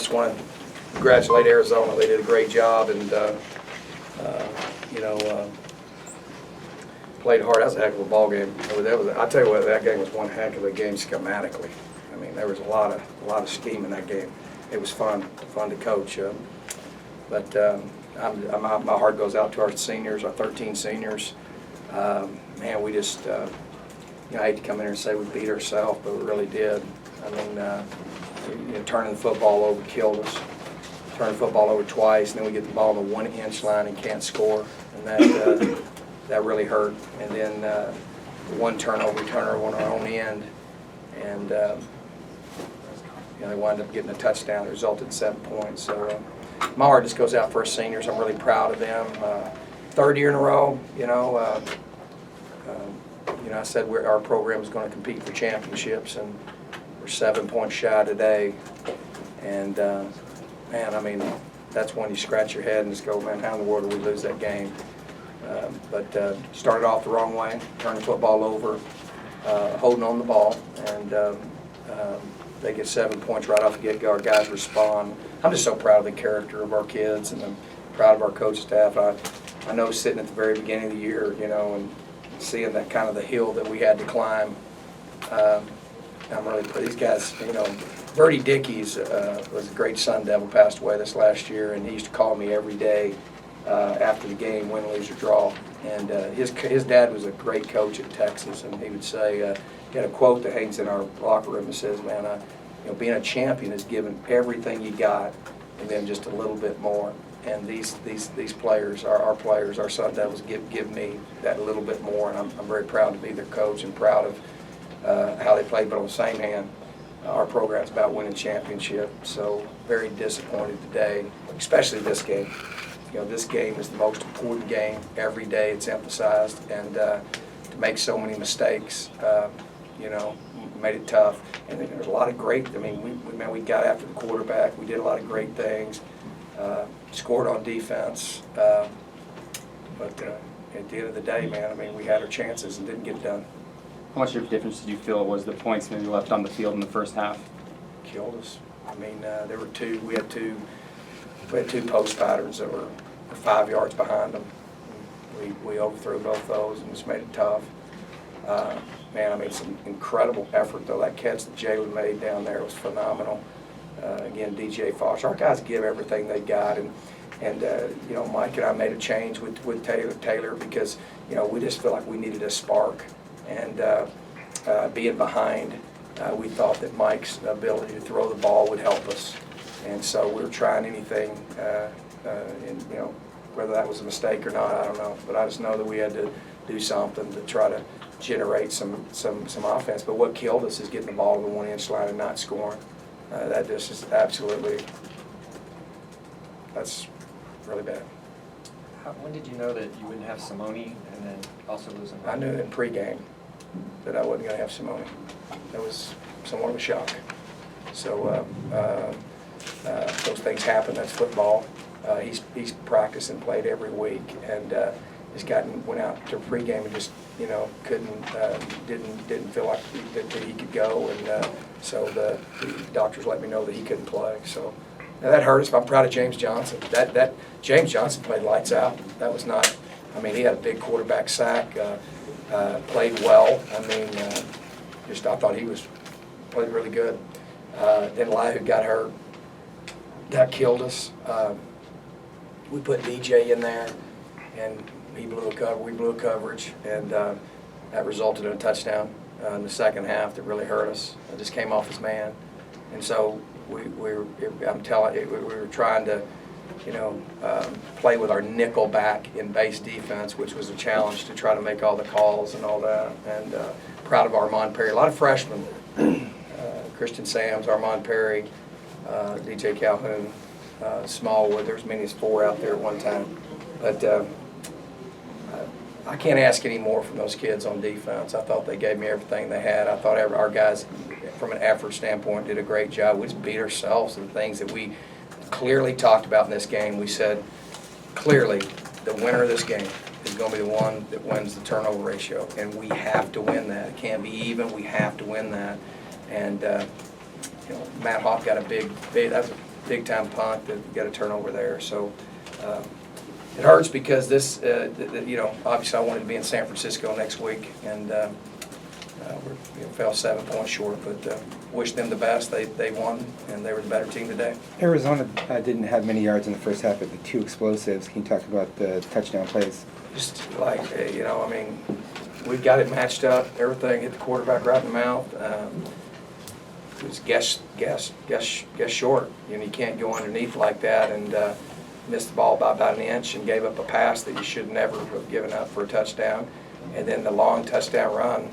just want to congratulate Arizona. They did a great job, and played hard. That was a heck of a ball game. I tell you what, that game was one heck of a game schematically. I mean, there was a lot of scheme in that game. It was fun to coach. But my heart goes out to our seniors, our 13 seniors. Man, we just, I hate to come in here and say we beat ourselves, but we really did. I mean, turning the football over killed us. Turning the football over twice, and then we get the ball on the 1-inch line and can't score, and that really hurt. And then one turnover on our own end, and they wound up getting a touchdown that resulted in 7 points. So my heart just goes out for our seniors. I'm really proud of them. Third year in a row, I said our program is going to compete for championships, and we're 7 points shy today. And man, I mean, that's when you scratch your head and just go, man, how in the world did we lose that game? But started off the wrong way, turned the football over, holding on the ball, and they get 7 points right off the get-go. Our guys respond. I'm just so proud of the character of our kids, and I'm proud of our coach staff. I know sitting at the very beginning of the year, and seeing that kind of the hill that we had to climb, I'm really proud. These guys, Bertie Dickey's was a great Sun Devil, passed away this last year, and he used to call me every day after the game, win, lose, or draw. And his dad was a great coach at Texas, and he would say, he had a quote that hangs in our locker room that says, man, being a champion is giving everything you got and then just a little bit more. And these players, our players, our Sun Devils, give me that little bit more, and I'm very proud to be their coach and proud of how they played. But on the same hand, our program's about winning championship, so very disappointed today, especially this game. This game is the most important game. Every day it's emphasized, and to make so many mistakes, made it tough. And there's a lot of great, we got after the quarterback. We did a lot of great things, scored on defense, but at the end of the day, man, we had our chances and didn't get it done. How much of a difference did you feel it was the points maybe left on the field in the first half? Killed us. There were two. We had two post patterns that were 5 yards behind them. We overthrew both those and just made it tough. Some incredible effort though. That catch that Jalen made down there was phenomenal. Again, DJ Foster. Our guys give everything they got, and Mike and I made a change with Taylor because we just feel like we needed a spark. And being behind, we thought that Mike's ability to throw the ball would help us. And so we were trying anything, whether that was a mistake or not, I don't know. But I just know that we had to do something to try to generate some offense. But what killed us is getting the ball to the 1-inch line and not scoring. That just is absolutely, that's really bad. When did you know that you wouldn't have Simone and then also losing? I knew in pregame that I wasn't going to have Simone. That was somewhat of a shock. So those things happen. That's football. He's practiced and played every week, and went out to pregame and just didn't feel like that he could go, and so the doctors let me know that he couldn't play. So that hurt us. But I'm proud of James Johnson. That James Johnson played lights out. That was not. He had a big quarterback sack. Played well. I thought he played really good. Then Elihu got hurt. That killed us. We put DJ in there, and he blew a cover. We blew a coverage, and that resulted in a touchdown in the second half that really hurt us. It just came off his man, and so we were trying to, play with our nickel back in base defense, which was a challenge to try to make all the calls and all that. And proud of Armand Perry. A lot of freshmen, Christian Sams, Armand Perry, DJ Calhoun, Smallwood. There's as many as 4 out there at one time. But I can't ask any more from those kids on defense. I thought they gave me everything they had. I thought our guys, from an effort standpoint, did a great job. We just beat ourselves in things that we clearly talked about in this game. We said, clearly, the winner of this game is going to be the one that wins the turnover ratio, and we have to win that. It can't be even. We have to win that. And Matt Hawk got a big. big time punt that you got a turnover there. So it hurts because this, you know, obviously I wanted to be in San Francisco next week, and we fell 7 points short. But wish them the best. They won, and they were the better team today. Arizona didn't have many yards in the first half, but the 2 explosives. Can you talk about the touchdown plays? Just like, you know, I mean, we've got it matched up. Everything hit the quarterback right in the mouth. It was guess short. You know, you can't go underneath like that and miss the ball by about an inch and gave up a pass that you should never have given up for a touchdown. And then the long touchdown run,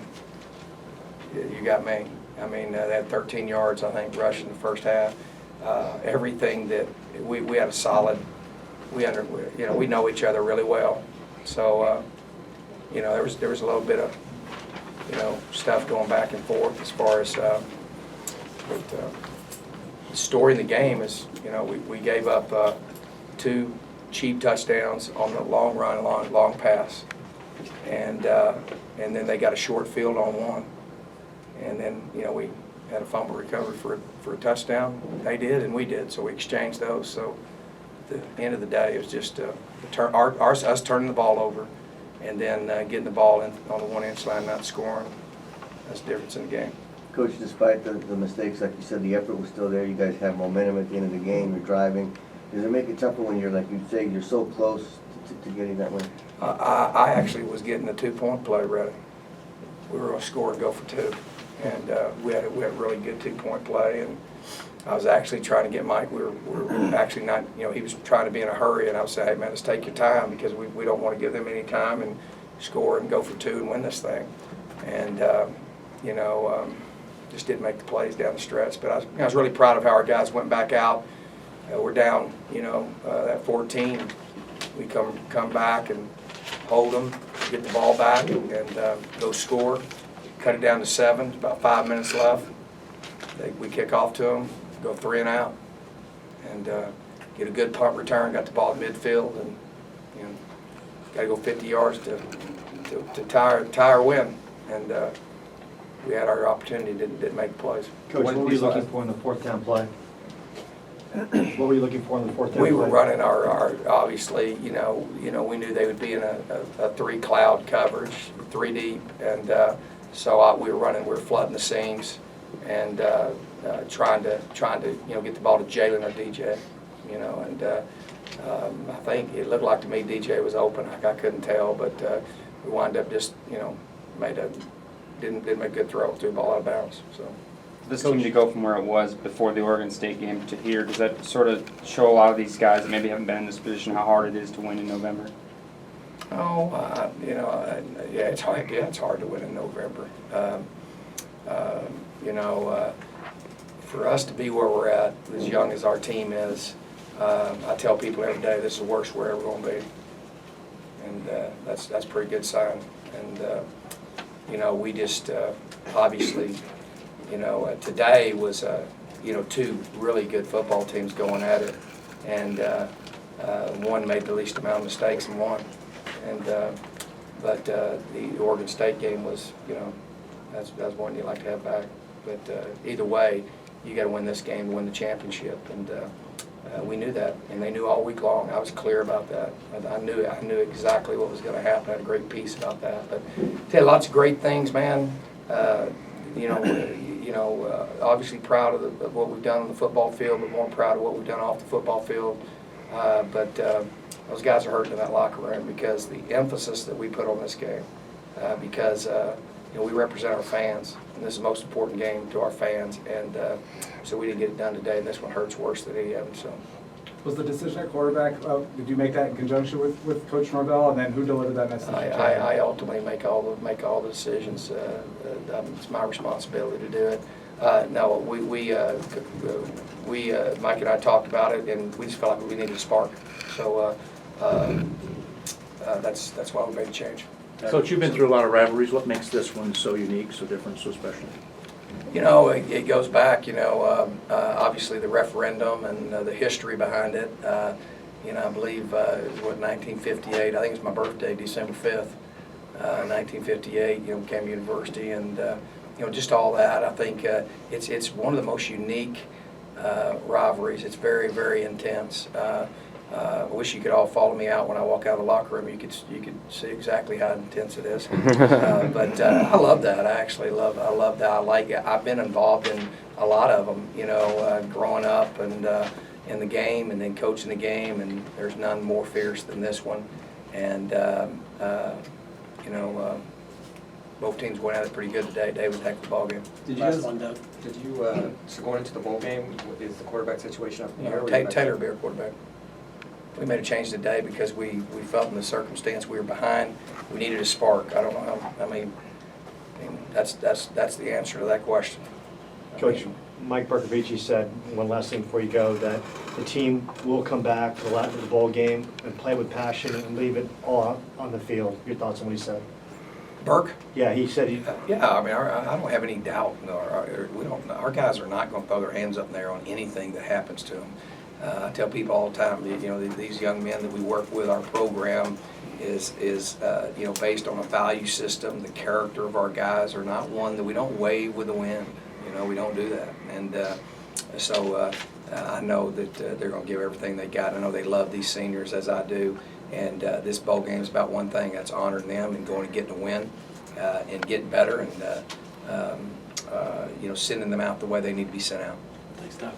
you got me. I mean, they had 13 yards, I think, rushing the first half. Everything that we had a solid. You know, we know each other really well. So, you know, there was a little bit of, you know, stuff going back and forth as far as, but the story in the game is, you know, we gave up 2 cheap touchdowns on the long run, long pass, and then they got a short field on one, and then, you know, we had a fumble recovery for a touchdown. They did, and we did, so we exchanged those. So at the end of the day, it was just us turning the ball over, and then getting the ball in on the 1 inch line, not scoring. That's the difference in the game. Coach, despite the mistakes, like you said, the effort was still there. You guys have momentum at the end of the game. You're driving. Does it make it tougher when you're, like you say, you're so close to getting that win? I actually was getting the 2-point play ready. We were going to score and go for 2, and we had a really good 2-point play. And I was actually trying to get Mike. We were actually not. You know, he was trying to be in a hurry, and I was saying, "Hey man, let's take your time because we don't want to give them any time and score and go for 2 and win this thing." And you know. Just didn't make the plays down the stretch, but I was really proud of how our guys went back out. We're down, you know, at 14. We come back and hold them, get the ball back, and go score. Cut it down to 7. About 5 minutes left. We kick off to them, go 3 and out, and get a good punt return. Got the ball at midfield, and you know, got to go 50 yards to tie or win. And we had our opportunity, didn't make the plays. Coach, what were you looking for in the 4th down play? What were you looking for in the 4th down play? We were running our obviously, you know, we knew they would be in a 3 cloud coverage, 3 deep, and so we were flooding the seams and trying to you know, get the ball to Jalen or DJ, you know, and I think it looked like to me DJ was open. I couldn't tell, but we wound up just, you know, didn't make a good throw, threw the ball out of bounds. So This team to go from where it was before the Oregon State game to here, does that sort of show a lot of these guys that maybe haven't been in this position how hard it is to win in November? oh, you know, yeah, it's hard. Yeah, it's hard to win in November. You know, for us to be where we're at, as young as our team is, I tell people every day this is the worst we're ever going to be, and that's a pretty good sign. And you know, we just obviously, you know, today was you know, 2 really good football teams going at it, and one made the least amount of mistakes and won. And but the Oregon State game was, you know, that's one you like to have back. But either way, you got to win this game to win the championship, and we knew that, and they knew all week long. I was clear about that. I knew exactly what was going to happen. I had a great piece about that. But tell you, lots of great things, man. You know, obviously proud of what we've done on the football field, but more proud of what we've done off the football field. But those guys are hurting in that locker room because the emphasis that we put on this game, because you know, we represent our fans, and this is the most important game to our fans, and so we didn't get it done today, and this one hurts worse than any of them. So, Was the decision at quarterback, did you make that in conjunction with Coach Norvell, and then who delivered that message? I ultimately make all the decisions. It's my responsibility to do it. No, Mike and I talked about it, and we just felt like we needed a spark. So that's why we made the change. Coach, you've been through a lot of rivalries. What makes this one so unique, so different, so special? You know, it goes back, you know, obviously the referendum and the history behind it. You know, I believe it was, what, 1958. I think it was my birthday, December 5th, 1958, you know, became university, and, you know, just all that. I think it's one of the most unique rivalries. It's very, very intense. I wish you could all follow me out when I walk out of the locker room. You could see exactly how intense it is. But I love that. I love that. I like it. I've been involved in a lot of them, you know, growing up and in the game and then coaching the game, and there's none more fierce than this one. And, you know, both teams went at it pretty good today. Today was a heck of a ball game. Did you, so going into the bowl game, is the quarterback situation up in the air? Taylor will be our quarterback. We made a change today because we felt in the circumstance we were behind, we needed a spark. I don't know how, I mean that's the answer to that question. Coach, Mike Bercovici said, one last thing before you go, that the team will come back to the bowl game and play with passion and leave it all out on the field. Your thoughts on what he said? Burke? Yeah, he said he... Yeah, I mean, I don't have any doubt. Our guys are not going to throw their hands up in there on anything that happens to them. I tell people all the time, you know, these young men that we work with, our program is you know, based on a value system. The character of our guys are not one that we don't wave with the wind. You know, we don't do that. And so I know that they're going to give everything they got. I know they love these seniors as I do. And this bowl game is about one thing, that's honoring them and going and getting a win and getting better and, you know, sending them out the way they need to be sent out. Thanks, Todd.